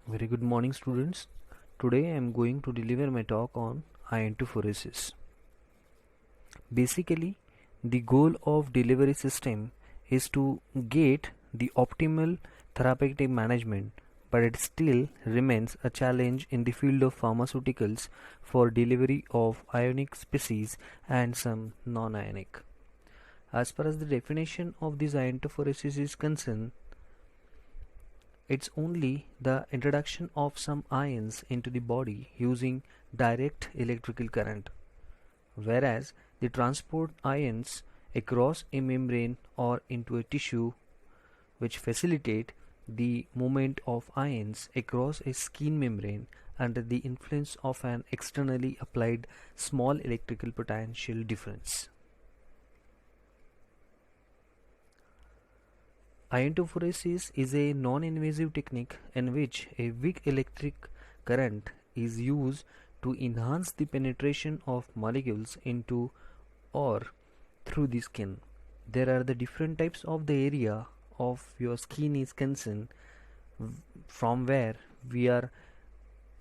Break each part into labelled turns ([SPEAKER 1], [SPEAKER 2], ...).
[SPEAKER 1] Very good morning, students. Today I am going to deliver my talk on iontophoresis. Basically, the goal of delivery system is to get the optimal therapeutic management, but it still remains a challenge in the field of pharmaceuticals for delivery of ionic species and some non-ionic. As far as the definition of this iontophoresis is concerned, it's only the introduction of some ions into the body using direct electrical current, whereas the transport ions across a membrane or into a tissue which facilitate the movement of ions across a skin membrane under the influence of an externally applied small electrical potential difference. Iontophoresis is a non-invasive technique in which a weak electric current is used to enhance the penetration of molecules into or through the skin. There are the different types of the area of your skin is concerned from where we are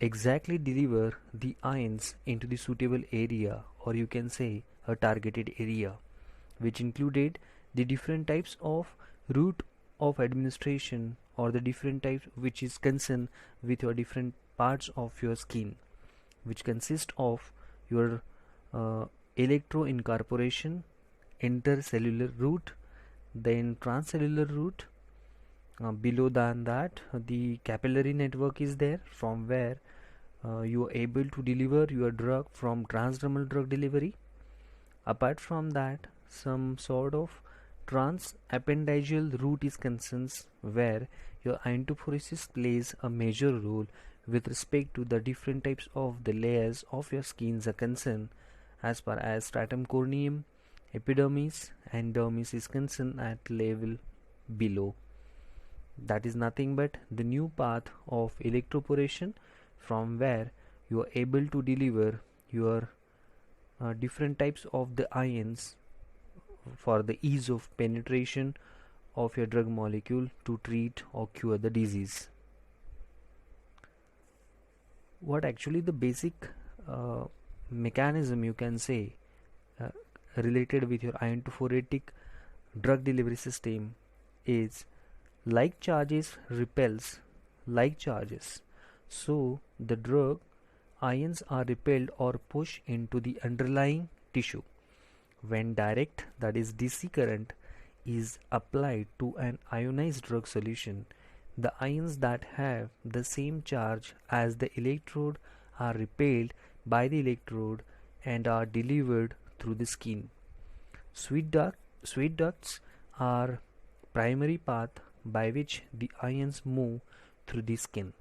[SPEAKER 1] exactly deliver the ions into the suitable area, or you can say a targeted area, which included the different types of route of administration or the different types which is concerned with your different parts of your skin, which consist of your electroincorporation, intercellular route, then transcellular route. Below than that, the capillary network is there from where you are able to deliver your drug from transdermal drug delivery. Apart from that, some sort of transappendigeal route is concerned where your iontophoresis plays a major role with respect to the different types of the layers of your skins are concerned, as far as stratum corneum, epidermis and dermis is concerned at level below. That is nothing but the new path of electroporation from where you are able to deliver your different types of the ions for the ease of penetration of your drug molecule to treat or cure the disease. What actually the basic mechanism you can say uh, related with your iontophoretic drug delivery system is like charges repels like charges, so the drug ions are repelled or pushed into the underlying tissue. When direct, that is DC current, is applied to an ionized drug solution, the ions that have the same charge as the electrode are repelled by the electrode and are delivered through the skin. Sweet ducts are primary path by which the ions move through the skin.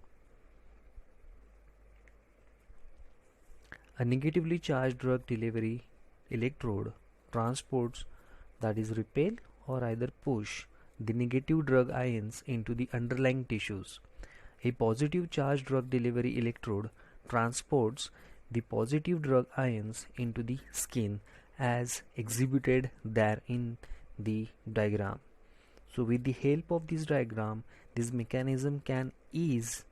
[SPEAKER 1] A negatively charged drug delivery electrode transports, that is repel or either push, the negative drug ions into the underlying tissues. A positive charged drug delivery electrode transports the positive drug ions into the skin as exhibited there in the diagram. So with the help of this diagram, this mechanism can ease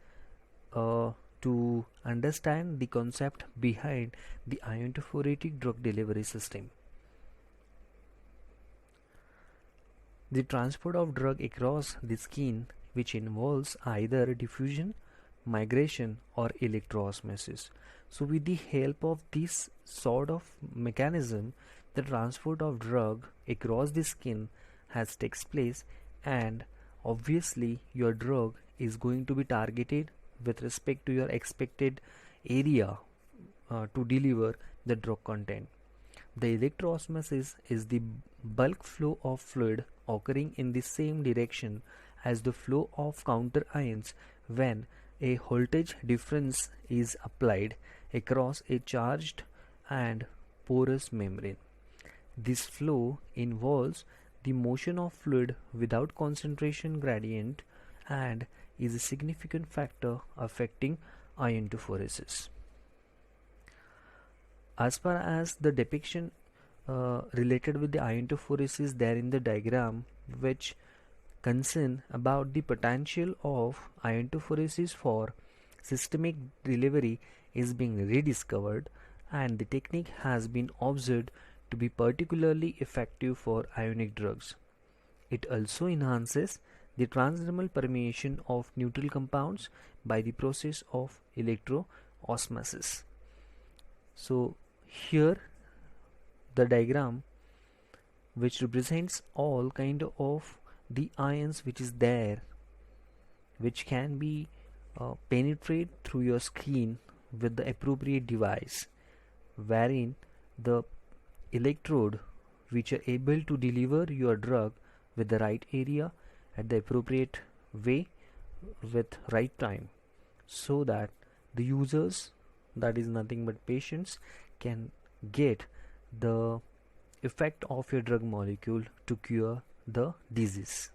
[SPEAKER 1] to understand the concept behind the iontophoretic drug delivery system. The transport of drug across the skin, which involves either diffusion, migration or electroosmosis. So with the help of this sort of mechanism, the transport of drug across the skin has takes place, and obviously your drug is going to be targeted with respect to your expected area to deliver the drug content. The electroosmosis is the bulk flow of fluid occurring in the same direction as the flow of counter ions when a voltage difference is applied across a charged and porous membrane. This flow involves the motion of fluid without concentration gradient and is a significant factor affecting iontophoresis. As far as the depiction related with the iontophoresis there in the diagram, which Concern about the potential of iontophoresis for systemic delivery is being rediscovered, and the technique has been observed to be particularly effective for ionic drugs. It also enhances the transdermal permeation of neutral compounds by the process of electroosmosis. So here the diagram which represents all kind of the ions which is there, which can be penetrate through your skin with the appropriate device, wherein the electrode which are able to deliver your drug with the right area at the appropriate way with right time, so that the users, that is nothing but patients, can get the effect of your drug molecule to cure the disease.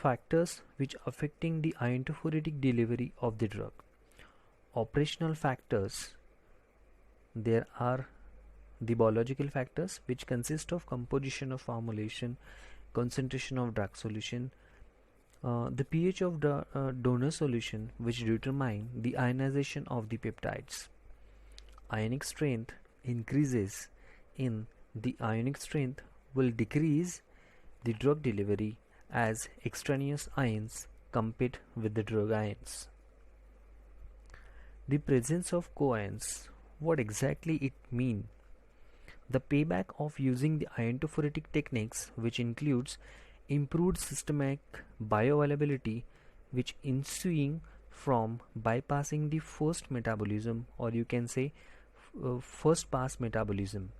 [SPEAKER 1] Factors which affecting the iontophoretic delivery of the drug. Operational factors. There are the biological factors which consist of composition of formulation, concentration of drug solution, the pH of the donor solution, which determine the ionization of the peptides. Ionic strength increases in the ionic strength will decrease the drug delivery as extraneous ions compete with the drug ions. The presence of coions. What exactly it mean? The payback of using the iontophoretic techniques, which includes improved systemic bioavailability, which ensuing from bypassing the first metabolism, or you can say first pass metabolism.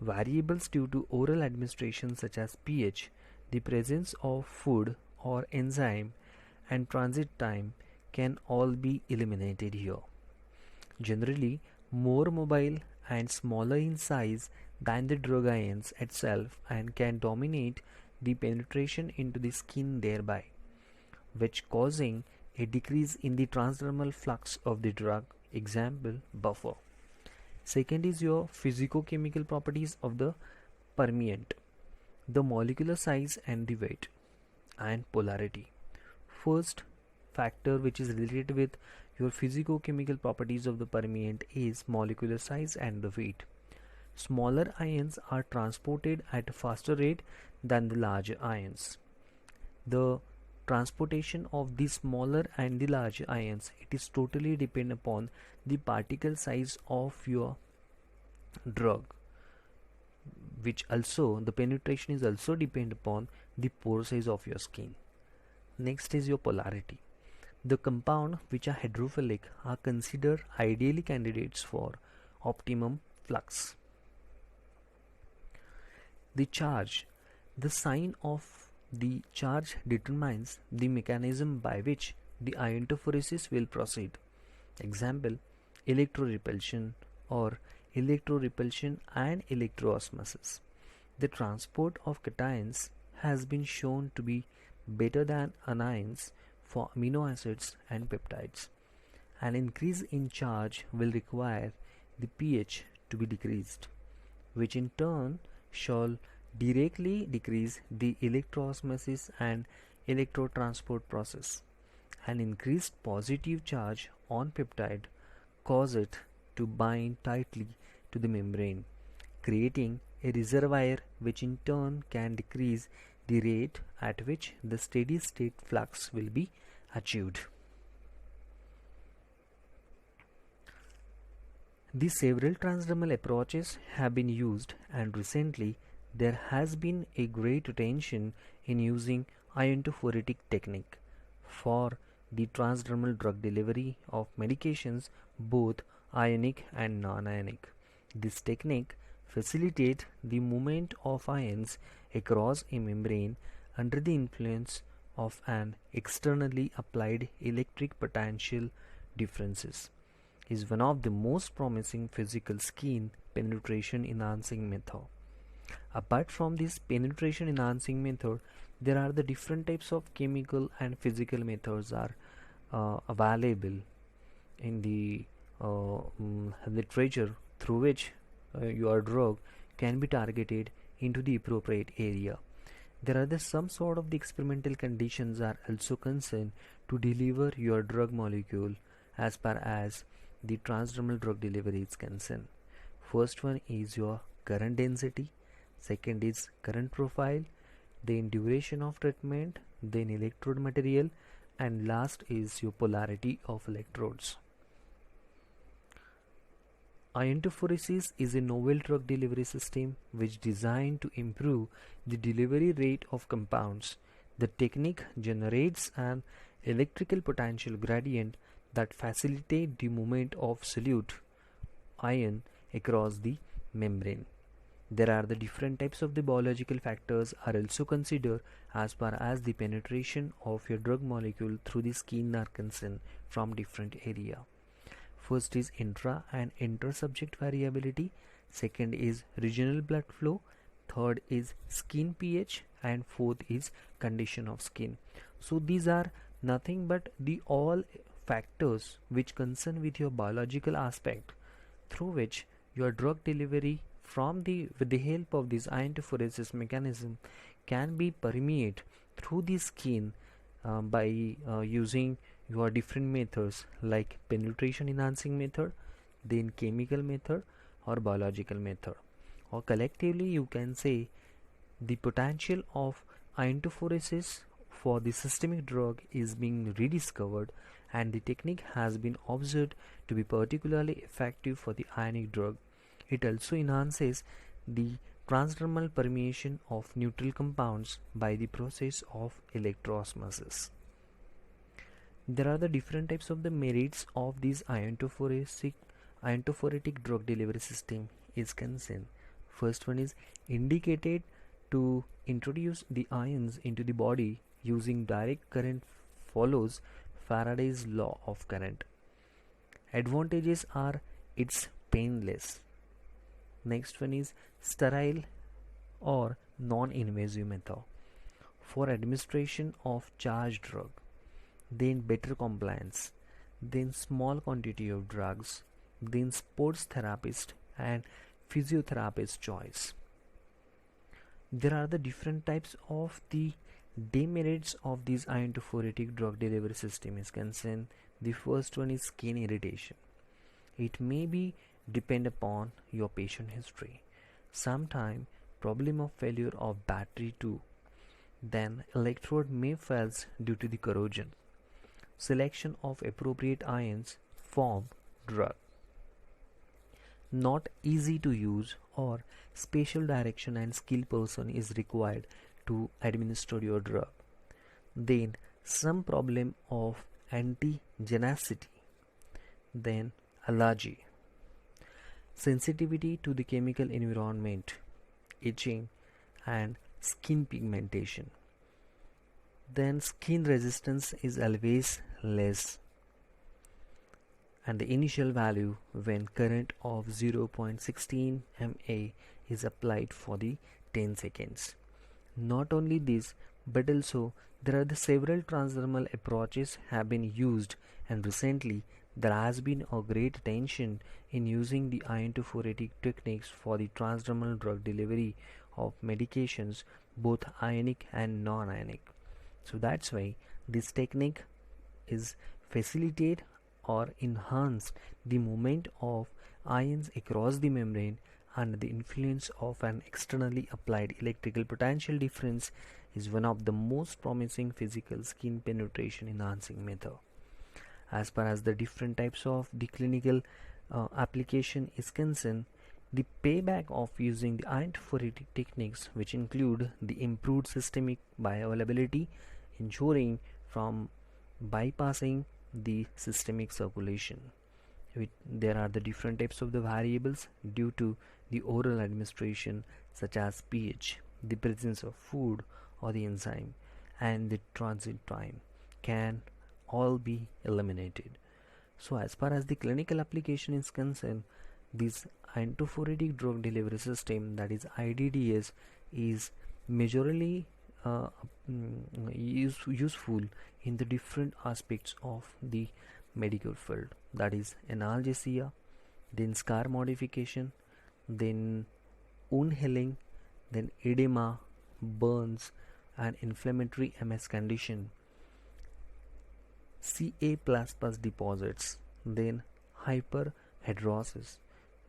[SPEAKER 1] Variables due to oral administration such as pH, the presence of food or enzyme, and transit time can all be eliminated here. Generally, more mobile and smaller in size than the drug ions itself, and can dominate the penetration into the skin thereby, which causing a decrease in the transdermal flux of the drug, example buffer. Second is your physicochemical properties of the permeant, the molecular size and the weight, and polarity. First factor which is related with your physicochemical properties of the permeant is molecular size and the weight. Smaller ions are transported at a faster rate than the larger ions. The transportation of the smaller and the larger ions, it is totally depend upon the particle size of your drug, which also the penetration is also depend upon the pore size of your skin. Next is your polarity. The compound which are hydrophilic are considered ideally candidates for optimum flux. The charge. The sign of the charge determines the mechanism by which the iontophoresis will proceed. Example, electrorepulsion or electrorepulsion and electroosmosis. The transport of cations has been shown to be better than anions for amino acids and peptides. An increase in charge will require the pH to be decreased, which in turn shall directly decrease the electroosmosis and electrotransport process. An increased positive charge on peptide cause it to bind tightly to the membrane, creating a reservoir, which in turn can decrease the rate at which the steady state flux will be achieved. The several transdermal approaches have been used, and recently there has been a great attention in using iontophoretic technique for the transdermal drug delivery of medications, both ionic and non-ionic. This technique facilitates the movement of ions across a membrane under the influence of an externally applied electric potential differences. Is one of the most promising physical skin penetration enhancing method. Apart from this penetration enhancing method, there are the different types of chemical and physical methods are available in the literature, through which your drug can be targeted into the appropriate area. There are some sort of the experimental conditions are also concerned to deliver your drug molecule as far as the transdermal drug delivery is concerned. First one is your current density, second is current profile, then duration of treatment, then electrode material, and last is your polarity of electrodes. Iontophoresis is a novel drug delivery system which is designed to improve the delivery rate of compounds. The technique generates an electrical potential gradient that facilitates the movement of solute ion across the membrane. There are the different types of the biological factors are also considered as far as the penetration of your drug molecule through the skin are concerned from different area. First is intra and inter-subject variability, second is regional blood flow, third is skin pH, and fourth is condition of skin. So these are nothing but the all factors which concern with your biological aspect through which your drug delivery with the help of this iontophoresis mechanism can be permeate through the skin by using your different methods like penetration enhancing method, then chemical method or biological method, or collectively you can say the potential of iontophoresis for the systemic drug is being rediscovered, and the technique has been observed to be particularly effective for the ionic drug. It also enhances the transdermal permeation of neutral compounds by the process of electroosmosis. There are the different types of the merits of this iontophoretic drug delivery system is concerned. First one is indicated to introduce the ions into the body using direct current follows Faraday's law of current. Advantages are it's painless. Next one is sterile or non-invasive method for administration of charged drug, then better compliance, then small quantity of drugs, then sports therapist and physiotherapist choice. There are the different types of the demerits of this iontophoretic drug delivery system is concerned. The first one is skin irritation. It may be depend upon your patient history. Sometime problem of failure of battery too. Then electrode may fails due to the corrosion. Selection of appropriate ions form drug. Not easy to use or special direction and skilled person is required to administer your drug. Then some problem of antigenicity. Then allergy. Sensitivity to the chemical environment, itching and skin pigmentation. Then skin resistance is always less, and the initial value when current of 0.16 mA is applied for the 10 seconds. Not only this, but also there are the several transdermal approaches have been used, and recently there has been a great attention in using the iontophoretic techniques for the transdermal drug delivery of medications, both ionic and non-ionic. So that's why this technique is facilitate or enhance the movement of ions across the membrane under the influence of an externally applied electrical potential difference is one of the most promising physical skin penetration enhancing method. As far as the different types of the clinical application is concerned, the payback of using the iontophoretic techniques, which include the improved systemic bioavailability, ensuring from bypassing the systemic circulation. There are the different types of the variables due to the oral administration, such as pH, the presence of food or the enzyme, and the transit time can all be eliminated. So as far as the clinical application is concerned, this iontophoretic drug delivery system, that is IDDS, is majorly useful in the different aspects of the medical field, that is analgesia, then scar modification, then wound healing, then edema, burns, and inflammatory MS condition, Ca++ deposits, then hyperhidrosis,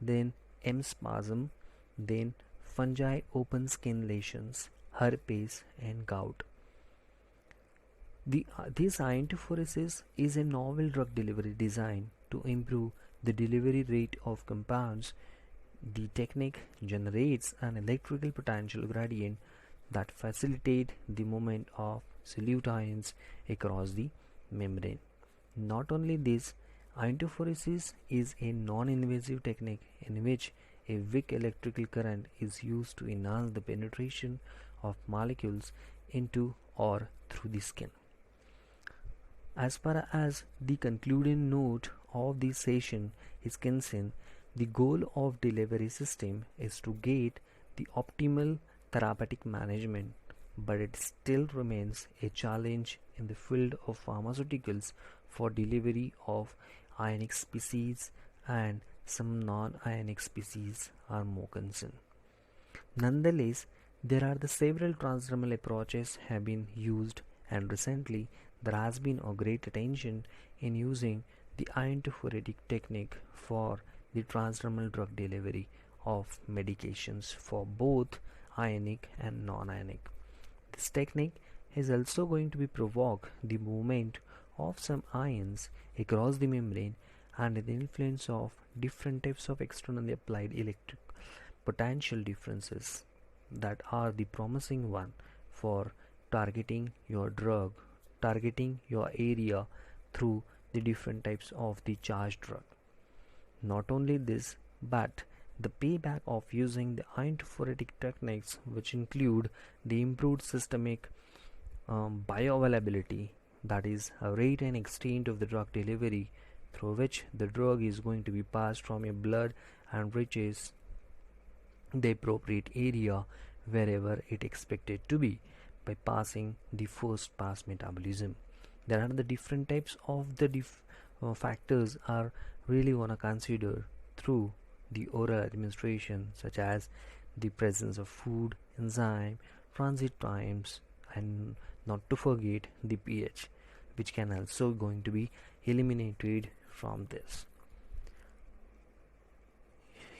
[SPEAKER 1] then M spasm, then fungi open skin lesions, herpes, and gout. This iontophoresis is a novel drug delivery designed to improve the delivery rate of compounds. The technique generates an electrical potential gradient that facilitates the movement of solute ions across the membrane. Not only this, iontophoresis is a non-invasive technique in which a weak electrical current is used to enhance the penetration of molecules into or through the skin. As far as the concluding note of this session is concerned, the goal of delivery system is to get the optimal therapeutic management, but it still remains a challenge in the field of pharmaceuticals for delivery of ionic species, and some non-ionic species are more concerned. Nonetheless, there are the several transdermal approaches have been used, and recently there has been a great attention in using the iontophoretic technique for the transdermal drug delivery of medications for both ionic and non-ionic. This technique is also going to be provoke the movement of some ions across the membrane and the influence of different types of externally applied electric potential differences that are the promising one for targeting your area through the different types of the charged drug. Not only this, but the payback of using the iontophoretic techniques, which include the improved systemic bioavailability, that is a rate and extent of the drug delivery through which the drug is going to be passed from your blood and reaches the appropriate area wherever it expected to be by passing the first pass metabolism. There are the different types of the factors are really want to consider through the oral administration, such as the presence of food, enzyme, transit times, and not to forget the pH, which can also going to be eliminated from this.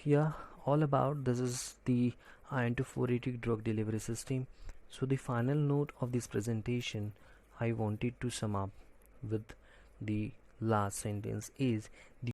[SPEAKER 1] Yeah, all about this is the iontophoretic drug delivery system. So the final note of this presentation I wanted to sum up with the last sentence is